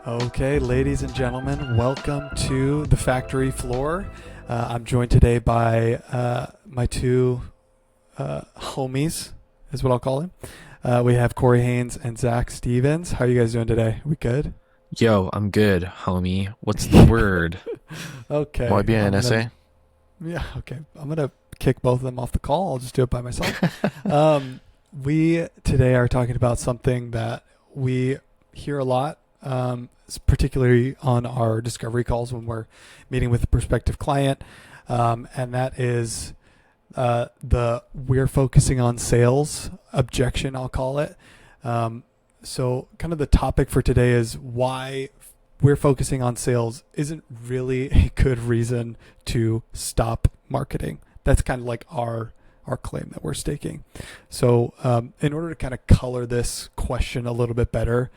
Okay, ladies and gentlemen, welcome to the factory floor. I'm joined today by my two homies, is what I'll call them. We have Corey Haynes and Zach Stevens. How are you guys doing today? We good? Yo, I'm good, homie. What's the word? Okay. Muy bien, ese? Yeah, okay. I'm gonna kick both of them off the call. I'll just do it by myself. We today are talking about something that we hear a lot, particularly on our discovery calls when we're meeting with a prospective client, and that is the we're focusing on sales objection, I'll call it. So, kind of the topic for today is why we're focusing on sales isn't really a good reason to stop marketing. That's kind of like our claim that we're staking. So, in order to kind of color this question a little bit better,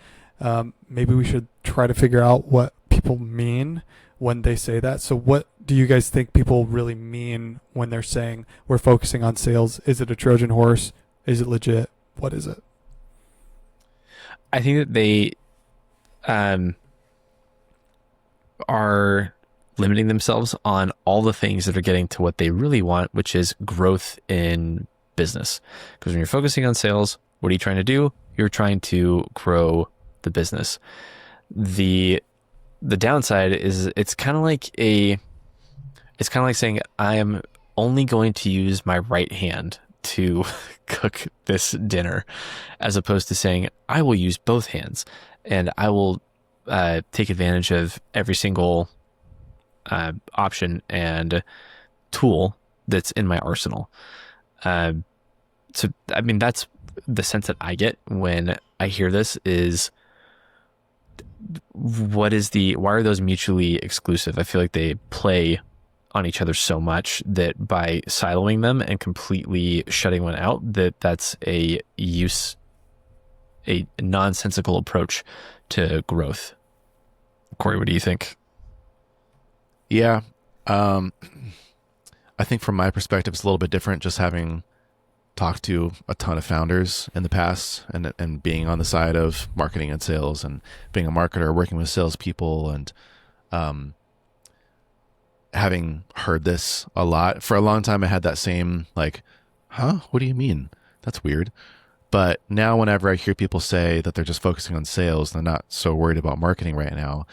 maybe we should try to figure out what people mean when they say that. So, what do you guys think people really mean when they're saying we're focusing on sales? Is it a Trojan horse? Is it legit? What is it? I think that they are limiting themselves on all the things that are getting to what they really want, which is growth in business. Because when you're focusing on sales, what are you trying to do? You're trying to grow the business. The downside is it's kind of like saying I am only going to use my right hand to cook this dinner, as opposed to saying I will use both hands and I will take advantage of every single option and tool that's in my arsenal. So, I mean, that's the sense that I get when I hear this is why are those mutually exclusive? I feel like they play on each other so much that by siloing them and completely shutting one out, that's a nonsensical approach to growth. Corey, what do you think? Yeah. I think from my perspective, it's a little bit different just having talked to a ton of founders in the past and being on the side of marketing and sales and being a marketer, working with salespeople and having heard this a lot. For a long time, I had that same like, huh? What do you mean? That's weird. But now whenever I hear people say that they're just focusing on sales, they're not so worried about marketing right now.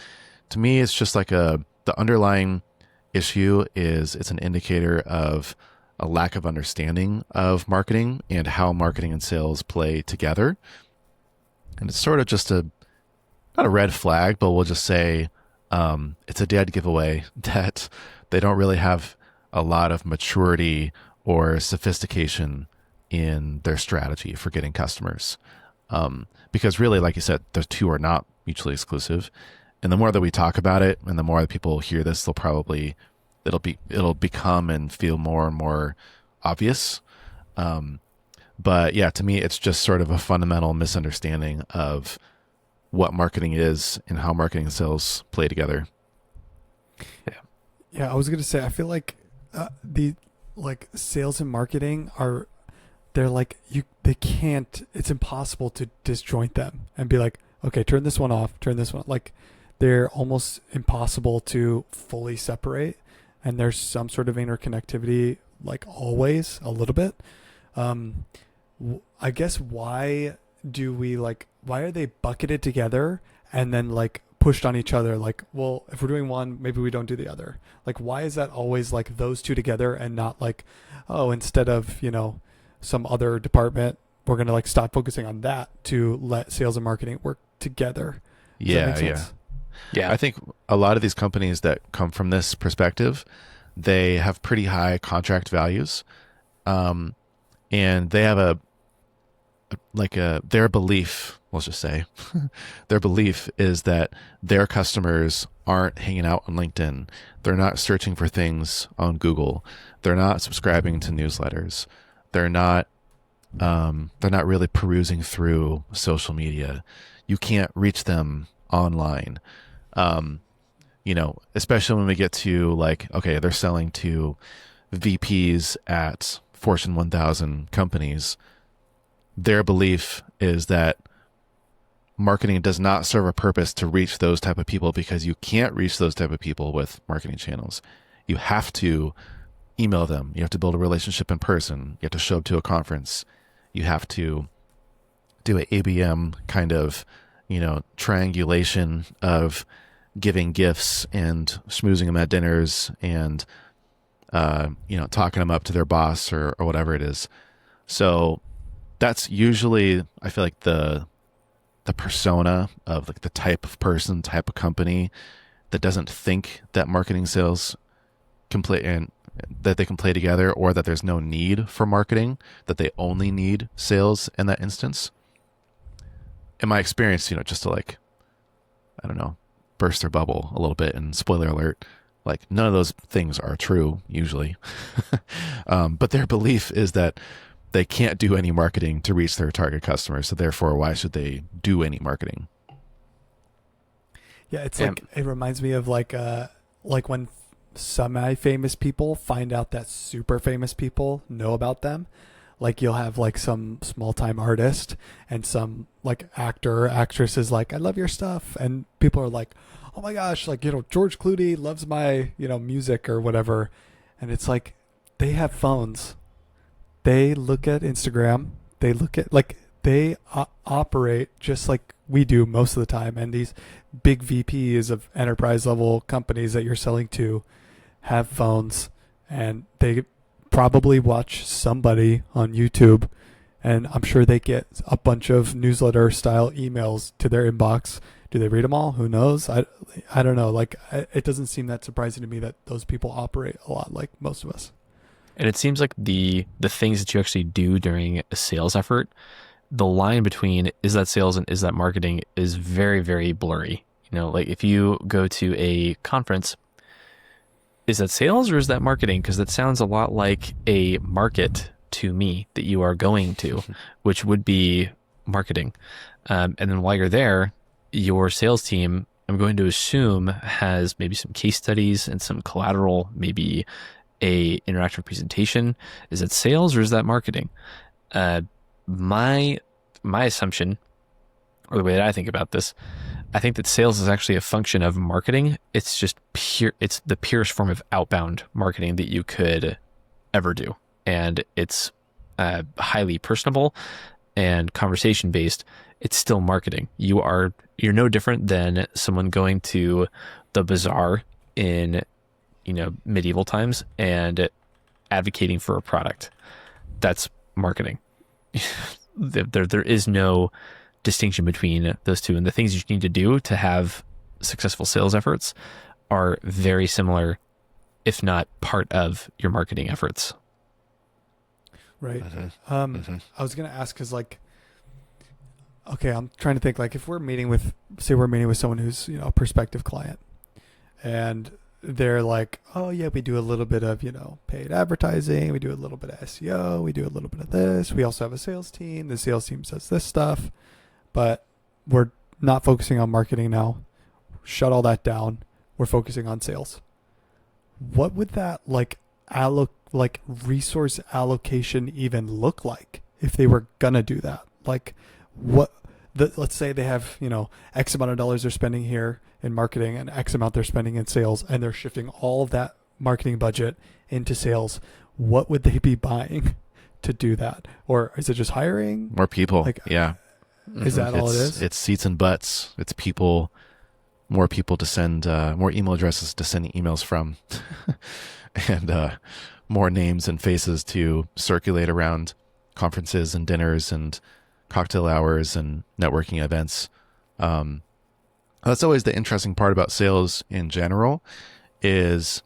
To me, it's just like the underlying issue is it's an indicator of a lack of understanding of marketing and how marketing and sales play together. And it's sort of just not a red flag, but we'll just say it's a dead giveaway that they don't really have a lot of maturity or sophistication in their strategy for getting customers. Because really, like you said, the two are not mutually exclusive. And the more that we talk about it and the more that people hear this, it'll become and feel more and more obvious. But yeah, to me, it's just sort of a fundamental misunderstanding of what marketing is and how marketing and sales play together. Yeah, I was gonna say I feel like the like sales and marketing are they're like they can't, it's impossible to disjoint them and be like, okay, turn this one off, turn this one, like they're almost impossible to fully separate, and there's some sort of interconnectivity, like always a little bit. I guess why are they bucketed together and then like pushed on each other? Like, well, if we're doing one, maybe we don't do the other. Like, why is that always like those two together and not like, oh, instead of, some other department, we're going to like stop focusing on that to let sales and marketing work together? Does that make sense? Yeah. I think a lot of these companies that come from this perspective, they have pretty high contract values. And they have their belief, let's just say, their belief is that their customers aren't hanging out on LinkedIn. They're not searching for things on Google. They're not subscribing to newsletters. They're not really perusing through social media. You can't reach them online. Especially when we get to like, okay, they're selling to VPs at Fortune 1000 companies. Their belief is that marketing does not serve a purpose to reach those type of people, because you can't reach those type of people with marketing channels. You have to email them. You have to build a relationship in person. You have to show up to a conference. You have to do an ABM kind of, triangulation of giving gifts and schmoozing them at dinners and, talking them up to their boss or whatever it is. So that's usually, I feel like, the persona of like the type of person, type of company that doesn't think that marketing sales can play, and that they can play together, or that there's no need for marketing, that they only need sales in that instance. In my experience, just to like, I don't know, burst their bubble a little bit, and spoiler alert, like none of those things are true usually. But their belief is that they can't do any marketing to reach their target customers. So therefore, why should they do any marketing? Yeah, it's like, it reminds me of like when semi-famous people find out that super famous people know about them. Like you'll have like some small-time artist and some like actor or actress is like, I love your stuff. And people are like, oh my gosh, like, George Clooney loves my, music or whatever. And it's like, they have phones. They look at Instagram. They look at, like, they operate just like we do most of the time. And these big VPs of enterprise level companies that you're selling to have phones, and they probably watch somebody on YouTube, and I'm sure they get a bunch of newsletter style emails to their inbox. Do they read them all? Who knows? I don't know. Like, it doesn't seem that surprising to me that those people operate a lot like most of us. And it seems like the things that you actually do during a sales effort, the line between is that sales and is that marketing is very, very blurry. Like if you go to a conference, is that sales or is that marketing? Because that sounds a lot like a market to me that you are going to, which would be marketing. And then while you're there, your sales team, I'm going to assume, has maybe some case studies and some collateral, maybe a interactive presentation. Is that sales or is that marketing? My assumption, or the way that I think about this, I think that sales is actually a function of marketing. It's just it's the purest form of outbound marketing that you could ever do. And it's highly personable and conversation based. It's still marketing. You're no different than someone going to the bazaar in, medieval times and advocating for a product. That's marketing. There is no distinction between those two, and the things you need to do to have successful sales efforts are very similar, if not part of your marketing efforts. Right. I was going to ask, cause like, okay, I'm trying to think, like, if we're meeting with someone who's, a prospective client, and they're like, oh yeah, we do a little bit of, paid advertising. We do a little bit of SEO. We do a little bit of this. We also have a sales team. The sales team says this stuff, but we're not focusing on marketing now. Shut all that down. We're focusing on sales. What would that resource allocation even look like if they were gonna do that? Like, let's say they have, X amount of dollars they're spending here in marketing and X amount they're spending in sales, and they're shifting all of that marketing budget into sales. What would they be buying to do that? Or is it just hiring? More people. Yeah. Is that all it is? It's seats and butts. It's people, more people to send, more email addresses to send emails from, and more names and faces to circulate around conferences and dinners and cocktail hours and networking events. That's always the interesting part about sales in general, is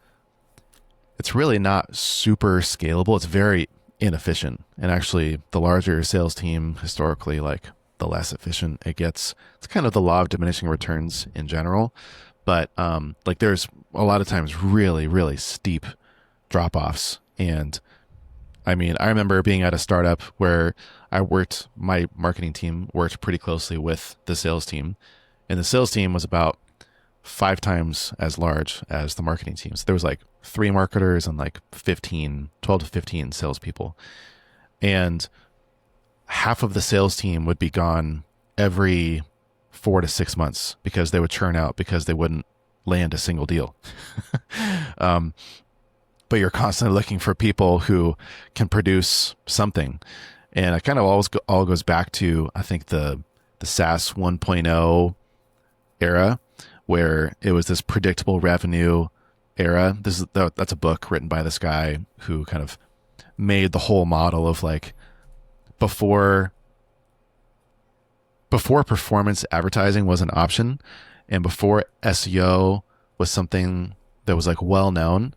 it's really not super scalable. It's very inefficient. And actually, the larger your sales team, historically, like, the less efficient it gets. It's kind of the law of diminishing returns in general. But there's a lot of times really, really steep drop-offs. And I remember being at a startup where my marketing team worked pretty closely with the sales team. And the sales team was about 5 times as large as the marketing team. So there was like 3 marketers and like 12 to 15 salespeople. And half of the sales team would be gone every 4 to 6 months because they would churn out because they wouldn't land a single deal. But you're constantly looking for people who can produce something. And it kind of all goes back to, I think, the SaaS 1.0 era, where it was this predictable revenue era. That's a book written by this guy who kind of made the whole model of like before performance advertising was an option, and before SEO was something that was like well known.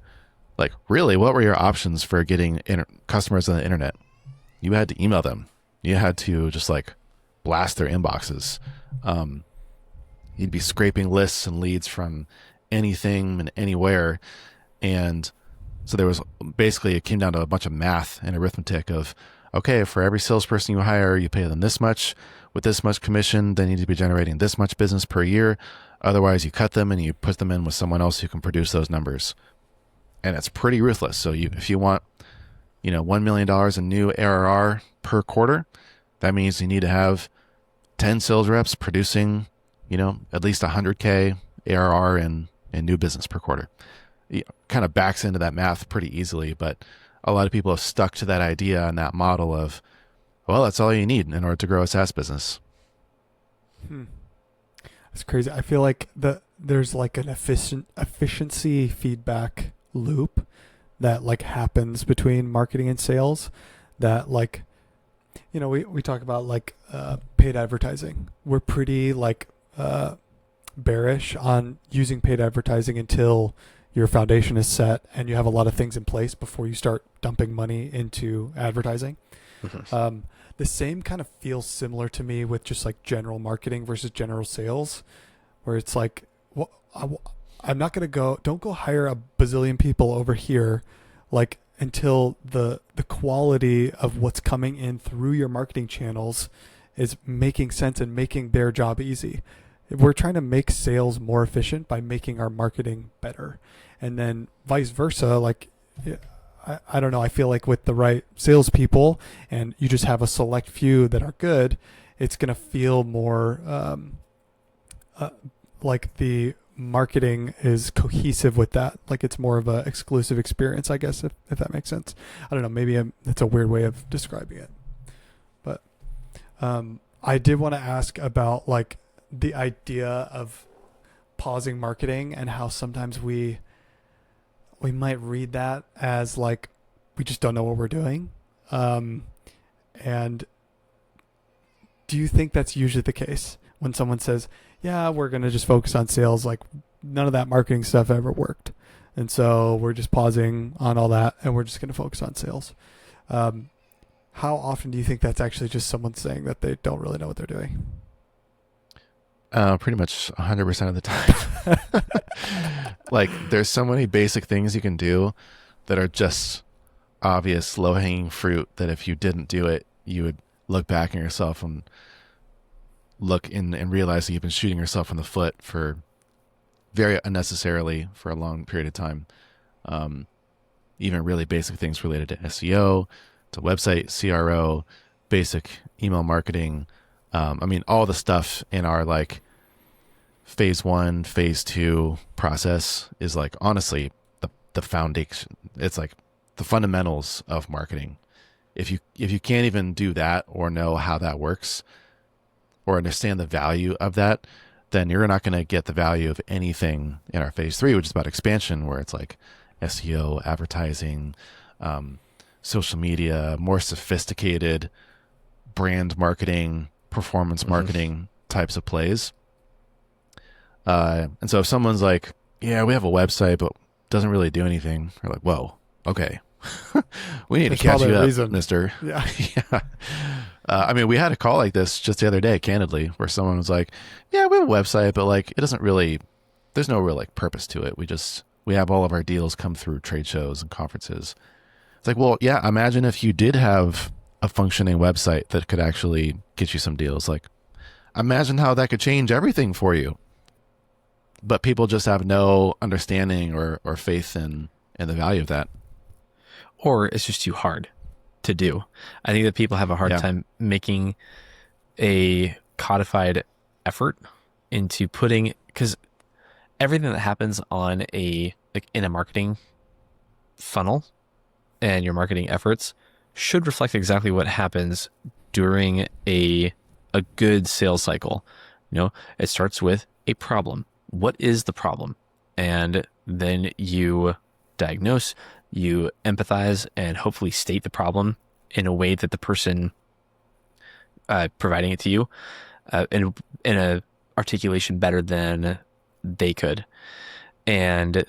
Like, really, what were your options for getting customers on the internet? You had to email them. You had to just like blast their inboxes. You'd be scraping lists and leads from anything and anywhere. And so there was basically, it came down to a bunch of math and arithmetic of, okay, for every salesperson you hire, you pay them this much. With this much commission, they need to be generating this much business per year. Otherwise, you cut them and you put them in with someone else who can produce those numbers. And it's pretty ruthless. So if you want, $1 million in new ARR per quarter, that means you need to have 10 sales reps producing, at least 100K ARR in new business per quarter. It kind of backs into that math pretty easily, but a lot of people have stuck to that idea and that model of, well, that's all you need in order to grow a SaaS business. That's crazy. I feel like there's like an efficiency feedback loop that like happens between marketing and sales that like, we talk about like paid advertising. We're pretty like bearish on using paid advertising until your foundation is set and you have a lot of things in place before you start dumping money into advertising. The same kind of feels similar to me with just like general marketing versus general sales, where it's like, well, I'm not going to don't go hire a bazillion people over here, like until the quality of what's coming in through your marketing channels is making sense and making their job easy. We're trying to make sales more efficient by making our marketing better. And then vice versa, like, I don't know, I feel like with the right salespeople and you just have a select few that are good, it's going to feel more like the marketing is cohesive with that. Like it's more of an exclusive experience, I guess, if that makes sense. I don't know, maybe it's a weird way of describing it. But I did want to ask about like the idea of pausing marketing and how sometimes we might read that as like we just don't know what we're doing. And do you think that's usually the case when someone says, yeah, we're going to just focus on sales, like none of that marketing stuff ever worked, and so we're just pausing on all that and we're just going to focus on sales? How often do you think that's actually just someone saying that they don't really know what they're doing? Pretty much 100% of the time. Like there's so many basic things you can do that are just obvious low-hanging fruit that if you didn't do it, you would look back at yourself and and realize that you've been shooting yourself in the foot for very unnecessarily for a long period of time. Even really basic things related to SEO, to website, CRO, basic email marketing. All the stuff in our like phase 1, phase 2 process is like honestly the foundation. It's like the fundamentals of marketing. If you can't even do that or know how that works or understand the value of that, then you're not going to get the value of anything in our phase 3, which is about expansion, where it's like SEO, advertising, social media, more sophisticated brand marketing, performance marketing types of plays. And so if someone's like, yeah, we have a website, but doesn't really do anything, we're like, whoa, okay. We need to catch you up, mister. Yeah. Yeah. We had a call like this just the other day, candidly, where someone was like, yeah, we have a website, but like, it doesn't really, there's no real like purpose to it. We have all of our deals come through trade shows and conferences. It's like, well, yeah, imagine if you did have a functioning website that could actually get you some deals. Like, imagine how that could change everything for you. But people just have no understanding or faith in the value of that. Or it's just too hard to do. I think that people have a hard time making a codified effort into putting, because everything that happens on in a marketing funnel and your marketing efforts should reflect exactly what happens during a good sales cycle. It starts with a problem. What is the problem? And then you diagnose, you empathize, and hopefully state the problem in a way that the person providing it to you in a articulation better than they could. And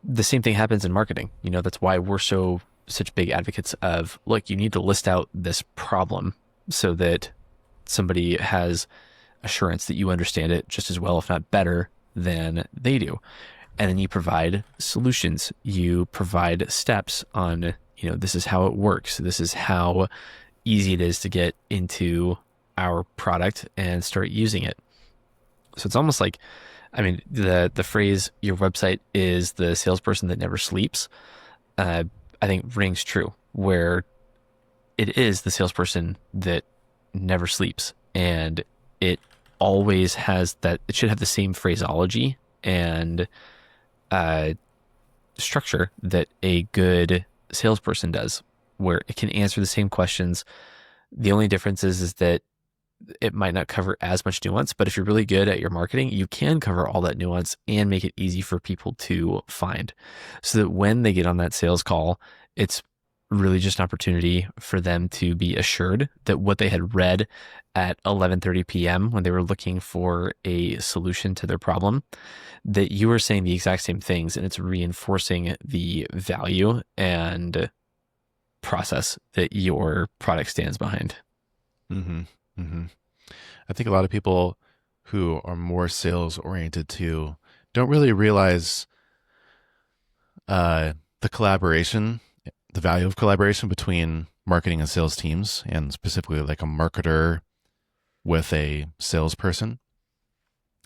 the same thing happens in marketing. That's why we're such big advocates of, look, you need to list out this problem so that somebody has assurance that you understand it just as well, if not better, than they do. And then you provide solutions. You provide steps on, this is how it works. This is how easy it is to get into our product and start using it. So it's almost like, the phrase, your website is the salesperson that never sleeps, I think rings true, where it is the salesperson that never sleeps. And it always has that, it should have the same phraseology and structure that a good salesperson does, where it can answer the same questions. The only difference is that it might not cover as much nuance, but if you're really good at your marketing, you can cover all that nuance and make it easy for people to find, so that when they get on that sales call, it's really just an opportunity for them to be assured that what they had read at 11:30 p.m. when they were looking for a solution to their problem, that you are saying the exact same things, and it's reinforcing the value and process that your product stands behind. Mm-hmm. Mm-hmm. I think a lot of people who are more sales oriented too don't really realize the collaboration, the value of collaboration between marketing and sales teams, and specifically like a marketer with a salesperson.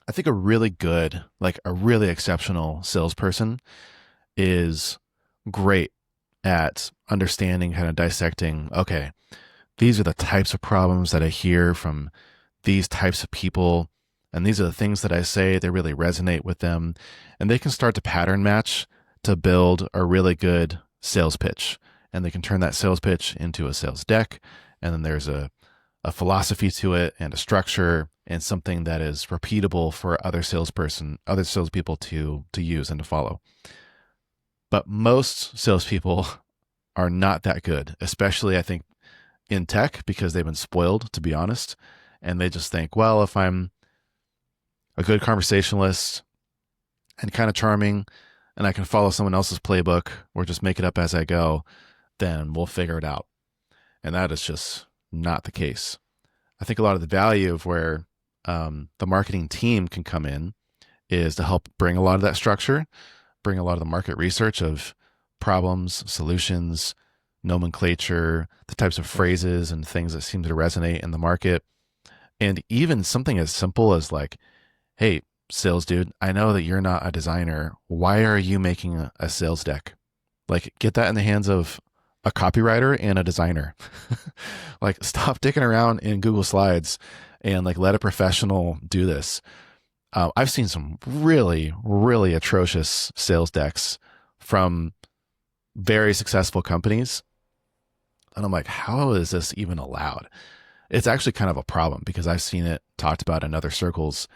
I think a really good, like a really exceptional salesperson is great at understanding, kind of dissecting, okay, these are the types of problems that I hear from these types of people, and these are the things that I say that really resonate with them. And they can start to pattern match to build a really good sales pitch. And they can turn that sales pitch into a sales deck. And then there's a philosophy to it and a structure and something that is repeatable for other salespeople to use and to follow. But most salespeople are not that good, especially I think in tech, because they've been spoiled, to be honest. And they just think, well, if I'm a good conversationalist and kind of charming and I can follow someone else's playbook or just make it up as I go, then we'll figure it out. And that is just not the case. I think a lot of the value of where the marketing team can come in is to help bring a lot of that structure, bring a lot of the market research of problems, solutions, nomenclature, the types of phrases and things that seem to resonate in the market. And even something as simple as like, hey, sales dude, I know that you're not a designer. Why are you making a sales deck? Like, get that in the hands of a copywriter and a designer. Like, stop dicking around in Google Slides and like let a professional do this. I've seen some really, really atrocious sales decks from very successful companies. And I'm like, how is this even allowed? It's actually kind of a problem, because I've seen it talked about in other circles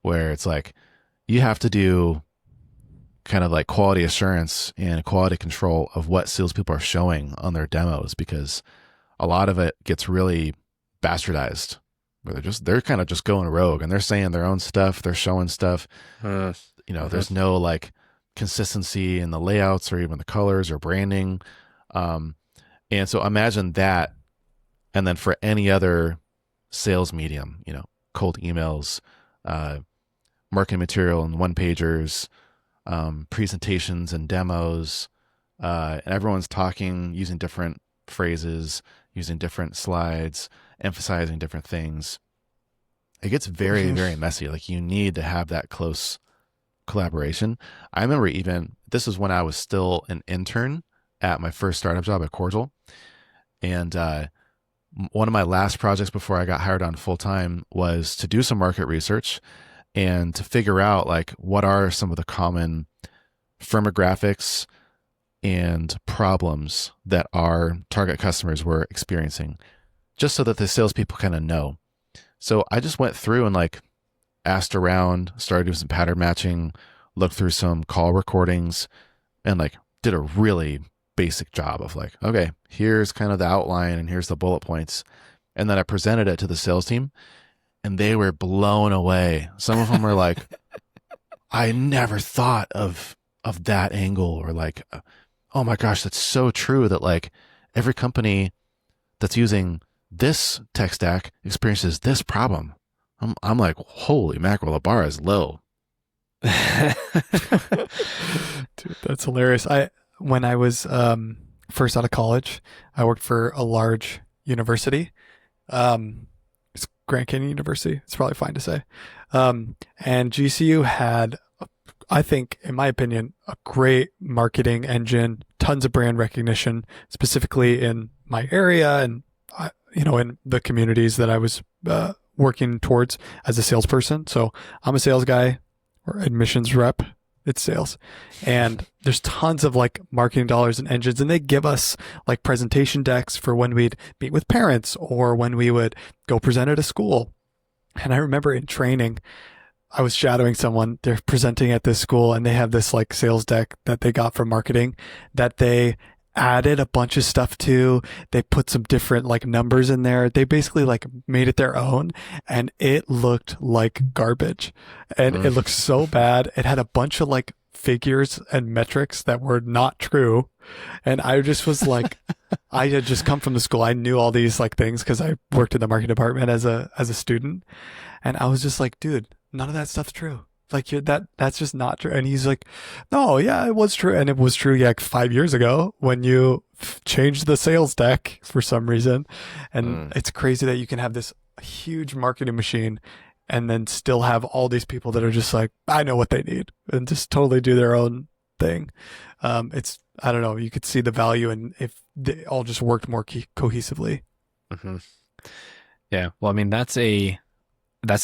where it's like, you have to do kind of like quality assurance and quality control of what salespeople are showing on their demos, because a lot of it gets really bastardized, where they're kind of just going rogue and they're saying their own stuff. They're showing stuff, there's no like consistency in the layouts or even the colors or branding. And so imagine that. And then for any other sales medium, cold emails, marketing material and one-pagers, presentations and demos, and everyone's talking, using different phrases, using different slides, emphasizing different things. It gets very, very messy. Like, you need to have that close collaboration. I remember this is when I was still an intern at my first startup job at Cordial. And one of my last projects before I got hired on full time was to do some market research and to figure out like what are some of the common firmographics and problems that our target customers were experiencing, just so that the salespeople kind of know. So I just went through and like asked around, started doing some pattern matching, looked through some call recordings, and like did a really basic job of like, okay, here's kind of the outline and here's the bullet points. And then I presented it to the sales team and they were blown away. Some of them were like, I never thought of that angle, or like, oh my gosh, that's so true that like every company that's using this tech stack experiences this problem. I'm like, holy mackerel, the bar is low. Dude, that's hilarious. When I was first out of college, I worked for a large university. It's Grand Canyon University. It's probably fine to say. And GCU had, I think, in my opinion, a great marketing engine, tons of brand recognition, specifically in my area and, in the communities that I was working towards as a salesperson. So I'm a sales guy or admissions rep. It's sales. And there's tons of like marketing dollars and engines, and they give us like presentation decks for when we'd meet with parents or when we would go present at a school. And I remember in training, I was shadowing someone, they're presenting at this school and they have this like sales deck that they got from marketing that they added a bunch of stuff to. They put some different like numbers in there. They basically like made it their own, and it looked like garbage, and it looked so bad. It had a bunch of like figures and metrics that were not true. And I just was like, I had just come from the school. I knew all these like things because I worked in the marketing department as a student. And I was just like, dude, none of that stuff's true. Like that's just not true. And he's like, no, yeah, it was true. And it was true, like 5 years ago when you changed the sales deck for some reason. And it's crazy that you can have this huge marketing machine and then still have all these people that are just like, I know what they need, and just totally do their own thing. I don't know, you could see the value in if they all just worked more cohesively. Mm-hmm. Yeah. Well, I mean, that's a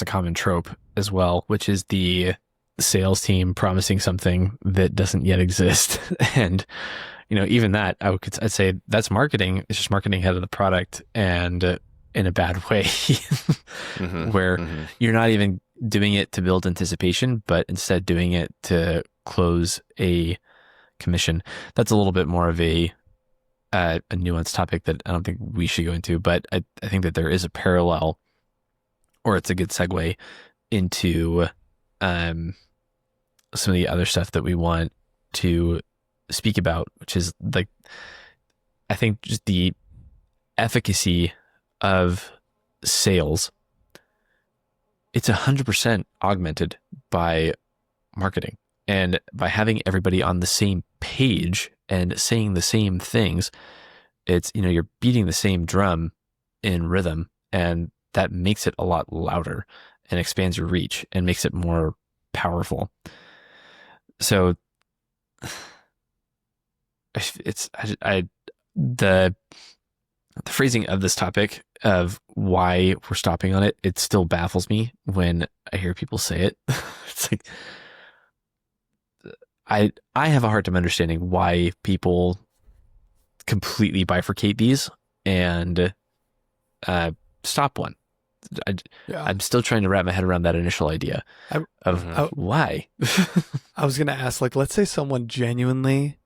common trope as well, which is the sales team promising something that doesn't yet exist. And, even that I'd say that's marketing. It's just marketing ahead of the product, and in a bad way, where you're not even doing it to build anticipation, but instead doing it to close a commission. That's a little bit more of a nuanced topic that I don't think we should go into, but I think that there is a parallel, or it's a good segue into some of the other stuff that we want to speak about, which is like, I think just the efficacy of sales. It's 100% augmented by marketing, and by having everybody on the same page and saying the same things. It's, you're beating the same drum in rhythm, and that makes it a lot louder and expands your reach and makes it more powerful. So the phrasing of this topic of why we're stopping on it, it still baffles me when I hear people say it. It's like, I have a hard time understanding why people completely bifurcate these and stop one. I'm still trying to wrap my head around that initial idea of why. I was going to ask, like, let's say someone genuinely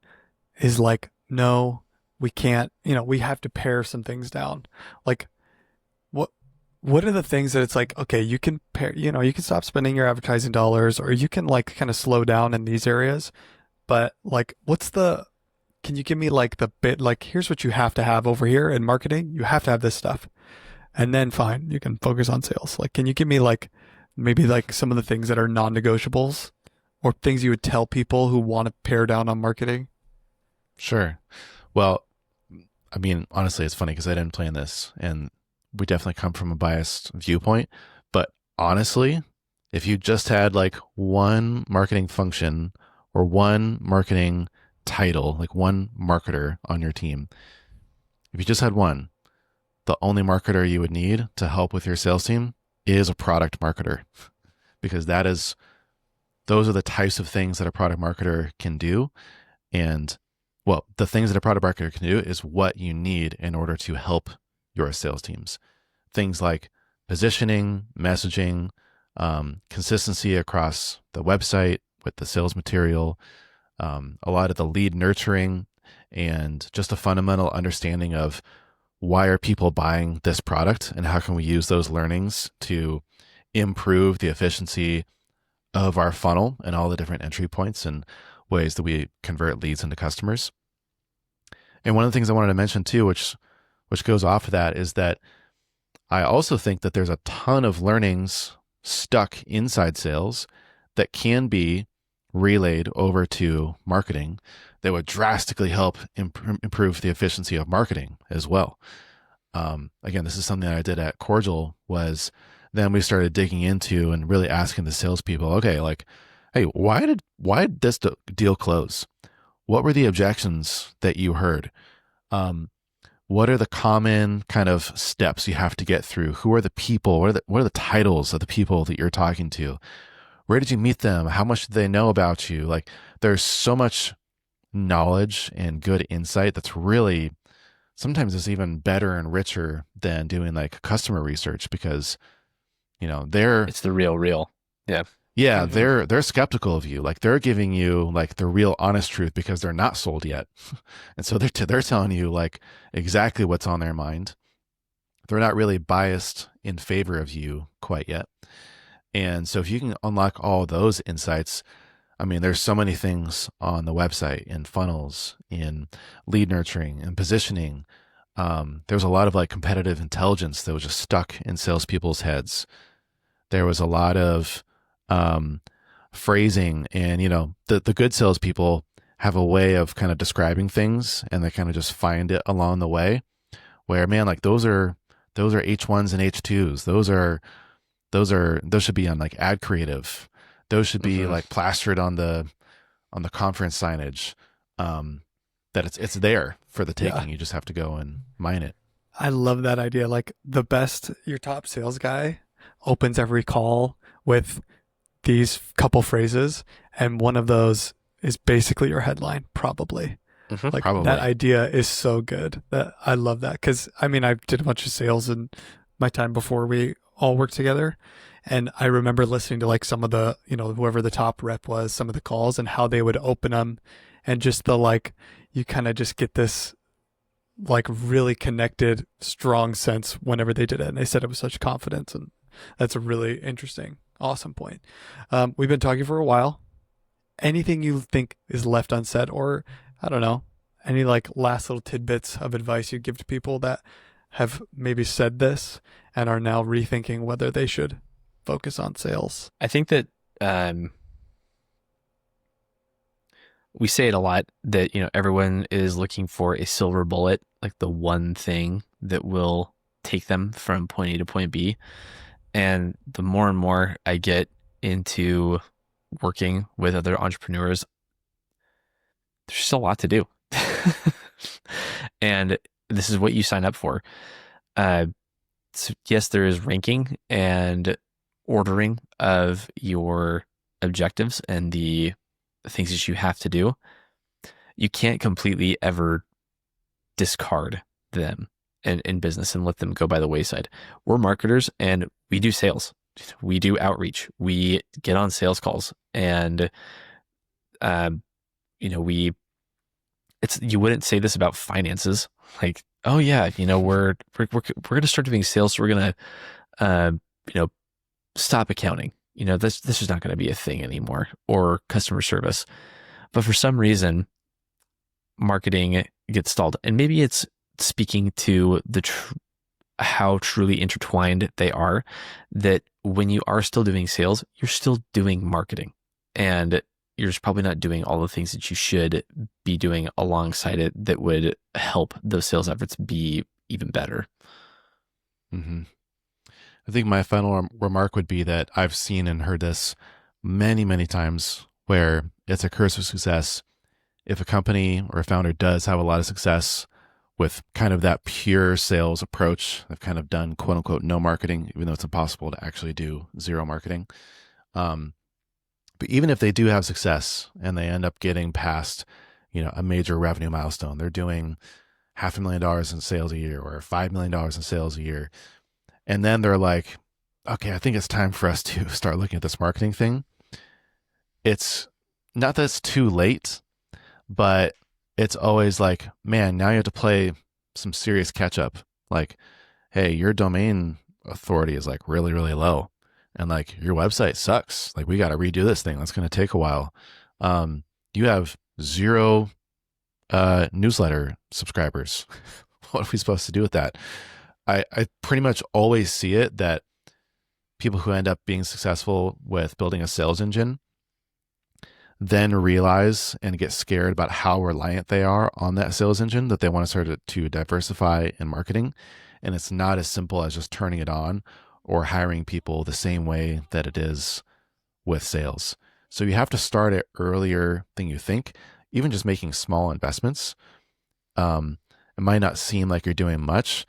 is like, no, we can't, we have to pare some things down. Like, what are the things that it's like, okay, you can pare, you can stop spending your advertising dollars, or you can like kind of slow down in these areas. But like, can you give me like the bit, like, here's what you have to have over here in marketing. You have to have this stuff. And then fine, you can focus on sales. Like, can you give me like, maybe like some of the things that are non-negotiables, or things you would tell people who want to pare down on marketing? Sure. Well, I mean, honestly, it's funny because I didn't plan this, and we definitely come from a biased viewpoint. But honestly, if you just had like one marketing function or one marketing title, like one marketer on your team, if you just had one, the only marketer you would need to help with your sales team is a product marketer, because those are the types of things that a product marketer can do. And well, the things that a product marketer can do is what you need in order to help your sales teams. Things like positioning, messaging, consistency across the website with the sales material, a lot of the lead nurturing, and just a fundamental understanding of why are people buying this product and how can we use those learnings to improve the efficiency of our funnel and all the different entry points and ways that we convert leads into customers. And one of the things I wanted to mention too, which goes off of that, is that I also think that there's a ton of learnings stuck inside sales that can be relayed over to marketing that would drastically help improve the efficiency of marketing as well. Again, this is something that I did at Cordial, was then we started digging into and really asking the salespeople, okay, like, hey, why did this deal close? What were the objections that you heard? What are the common kind of steps you have to get through? Who are the people? What are the titles of the people that you're talking to? Where did you meet them? How much do they know about you? Like, there's so much knowledge and good insight that's really, sometimes it's even better and richer than doing like customer research, because, you know, it's the real. Yeah. Yeah, they're skeptical of you. Like, they're giving you like the real honest truth because they're not sold yet. And so they're telling you like exactly what's on their mind. They're not really biased in favor of you quite yet. And so if you can unlock all those insights, I mean, there's so many things on the website, in funnels, in lead nurturing and positioning. There was a lot of like competitive intelligence that was just stuck in salespeople's heads. There was a lot of phrasing, and, you know, the good salespeople have a way of kind of describing things, and they kind of just find it along the way, where, man, like those are H1s and H2s. Those should be on like ad creative. Those should be like plastered on the conference signage. That it's there for the taking. Yeah. You just have to go and mine it. I love that idea. Like, your top sales guy opens every call with these couple phrases, and one of those is basically your headline, probably. Like, probably. That idea is so good. That I love that, because I mean, I did a bunch of sales in my time before we all worked together, and I remember listening to like some of the, you know, whoever the top rep was, some of the calls and how they would open them, and just the like, you kind of just get this like really connected, strong sense whenever they did it, and they said it with such confidence, and that's a really interesting, awesome point. We've been talking for a while. Anything you think is left unsaid, or I don't know, any like last little tidbits of advice you give to people that have maybe said this and are now rethinking whether they should focus on sales? I think that we say it a lot that, you know, everyone is looking for a silver bullet, like the one thing that will take them from point A to point B. And the more and more I get into working with other entrepreneurs, there's still a lot to do. And this is what you sign up for. So yes, there is ranking and ordering of your objectives and the things that you have to do. You can't completely ever discard them in business and let them go by the wayside. We're marketers and we do sales. We do outreach. We get on sales calls, and you know, you wouldn't say this about finances. Like, oh yeah, you know, we're going to start doing sales, so we're going to you know, stop accounting. You know, this is not going to be a thing anymore, or customer service. But for some reason, marketing gets stalled, and maybe it's speaking to how truly intertwined they are, that when you are still doing sales, you're still doing marketing, and you're just probably not doing all the things that you should be doing alongside it that would help those sales efforts be even better. Mm-hmm. I think my final remark would be that I've seen and heard this many, many times, where it's a curse of success. If a company or a founder does have a lot of success with kind of that pure sales approach. They've kind of done quote unquote no marketing, even though it's impossible to actually do zero marketing. But even if they do have success and they end up getting past, a major revenue milestone, they're doing $500,000 in sales a year or $5 million in sales a year. And then they're like, okay, I think it's time for us to start looking at this marketing thing. It's not that it's too late, but it's always like, man, now you have to play some serious catch up. Like, hey, your domain authority is like really, really low. And like your website sucks. Like we got to redo this thing. That's going to take a while. You have 0 newsletter subscribers. What are we supposed to do with that? I pretty much always see it that people who end up being successful with building a sales engine then realize and get scared about how reliant they are on that sales engine, that they want to start to diversify in marketing. And it's not as simple as just turning it on or hiring people the same way that it is with sales. So you have to start it earlier than you think, even just making small investments. It might not seem like you're doing much,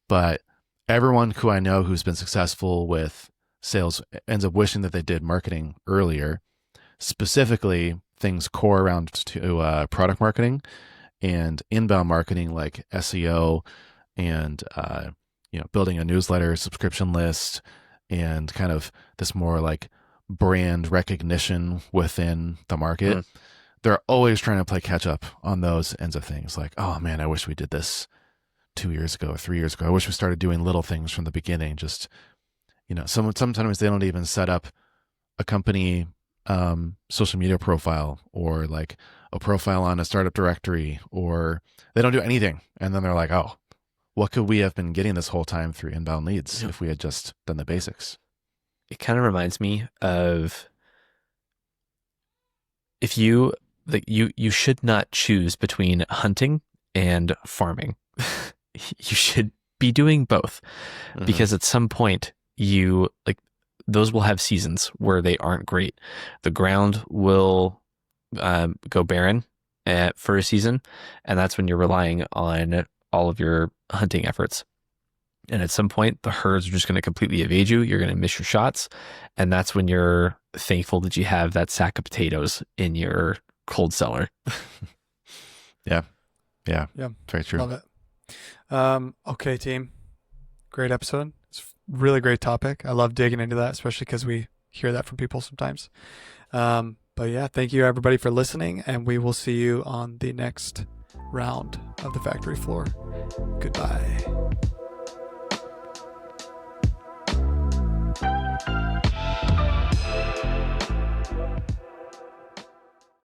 but everyone who I know who's been successful with sales ends up wishing that they did marketing earlier, specifically things core around to product marketing and inbound marketing like SEO and building a newsletter subscription list and kind of this more like brand recognition within the market. They're always trying to play catch up on those ends of things. Like, oh man, I wish we did this 2 years ago or 3 years ago. I wish we started doing little things from the beginning. Just, sometimes they don't even set up a company social media profile or like a profile on a startup directory, or they don't do anything. And then they're like, oh, what could we have been getting this whole time through inbound leads if we had just done the basics? It kind of reminds me of if you should not choose between hunting and farming. You should be doing both because at some point those will have seasons where they aren't great. The ground will go barren for a season, and that's when you're relying on all of your hunting efforts. And at some point, the herds are just going to completely evade you. You're going to miss your shots, and that's when you're thankful that you have that sack of potatoes in your cold cellar. Yeah. Very true. Love it. Okay, team. Great episode. It's a really great topic. I love digging into that, especially because we hear that from people sometimes. But yeah, thank you everybody for listening, and we will see you on the next round of the factory floor. Goodbye.